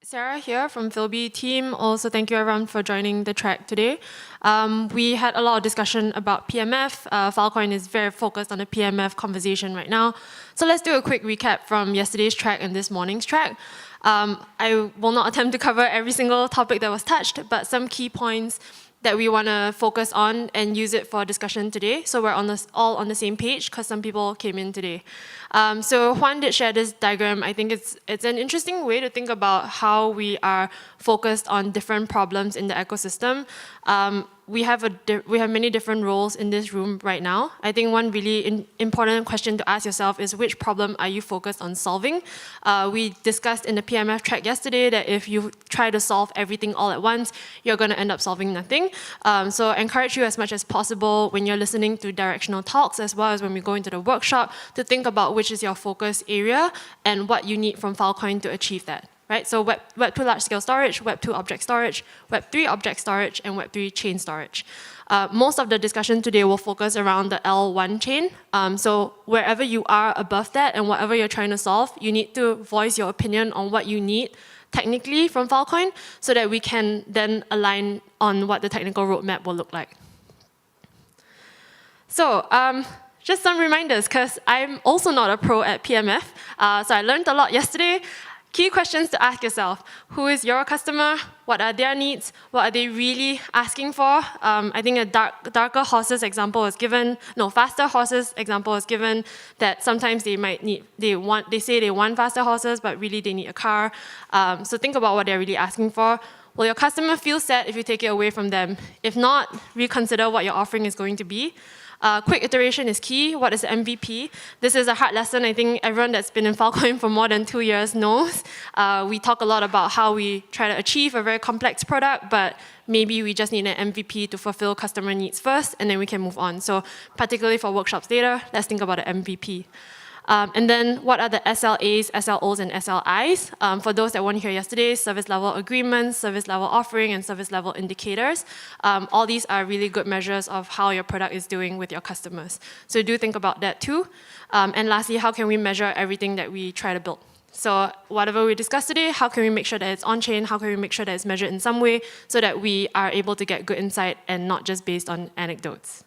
Sarah here from Philby team. Also, thank you everyone for joining the track today. We had a lot of discussion about PMF. Filecoin is very focused on the PMF conversation right now. So let's do a quick recap from yesterday's track and this morning's track. I will not attempt to cover every single topic that was touched, but some key points that we want to focus on and use it for discussion today. So we're all on the same page because some people came in today. So Juan did share this diagram. I think it's an interesting way to think about how we are focused on different problems in the ecosystem. We have many different roles in this room right now. I think one really important question to ask yourself is which problem are you focused on solving? We discussed in the PMF track yesterday that if you try to solve everything all at once, you're going to end up solving nothing. So I encourage you as much as possible when you're listening to directional talks as well as when we go into the workshop to think about which is your focus area and what you need from Filecoin to achieve that. Right? So Web 2 large-scale storage, Web 2 object storage, Web 3 object storage, and Web 3 chain storage. Most of the discussion today will focus around the L1 chain. So wherever you are above that and whatever you're trying to solve, you need to voice your opinion on what you need technically from Filecoin so that we can then align on what the technical roadmap will look like. So just some reminders, because I'm also not a pro at PMF. So I learned a lot yesterday. Key questions to ask yourself: who is your customer? What are their needs? What are they really asking for? I think a darker horses example was given. No, faster horses example was given. That sometimes they say they want faster horses, but really they need a car. So think about what they're really asking for. Will your customer feel sad if you take it away from them? If not, reconsider what your offering is going to be. Quick iteration is key. What is MVP? This is a hard lesson. I think everyone that's been in Filecoin for more than 2 years knows. We talk a lot about how we try to achieve a very complex product, but maybe we just need an MVP to fulfill customer needs first, and then we can move on. So particularly for workshops later, let's think about the MVP. And then what are the SLAs, SLOs, and SLIs? For those that weren't here yesterday, service level agreements, service level offering, and service level indicators. All these are really good measures of how your product is doing with your customers. So do think about that too. And lastly, how can we measure everything that we try to build? So whatever we discussed today, how can we make sure that it's on-chain? How can we make sure that it's measured in some way so that we are able to get good insight and not just based on anecdotes?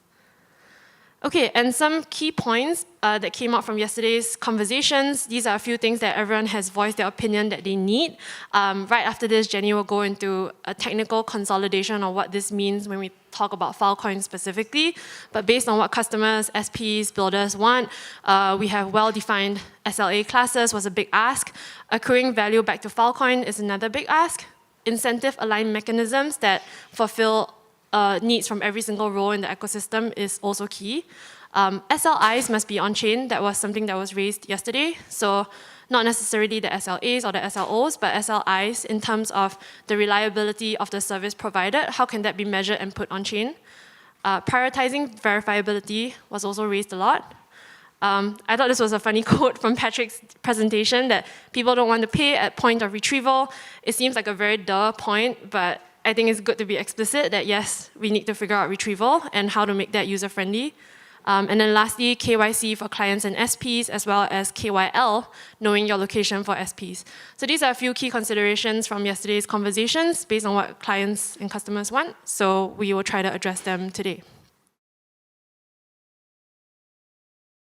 Okay, and some key points that came out from yesterday's conversations. These are a few things that everyone has voiced their opinion that they need. Right after this, Jenny will go into a technical consolidation of what this means when we talk about Filecoin specifically. But based on what customers, SPs, builders want, we have well-defined SLA classes was a big ask. Accruing value back to Filecoin is another big ask. Incentive-aligned mechanisms that fulfill needs from every single role in the ecosystem is also key. SLIs must be on-chain. That was something that was raised yesterday. So not necessarily the SLAs or the SLOs, but SLIs in terms of the reliability of the service provided. How can that be measured and put on-chain? Prioritizing verifiability was also raised a lot. I thought this was a funny quote from Patrick's presentation that people don't want to pay at point of retrieval. It seems like a very duh point, but I think it's good to be explicit that yes, we need to figure out retrieval and how to make that user-friendly. And then lastly, KYC for clients and SPs, as well as KYL, knowing your location for SPs. So these are a few key considerations from yesterday's conversations based on what clients and customers want. So we will try to address them today.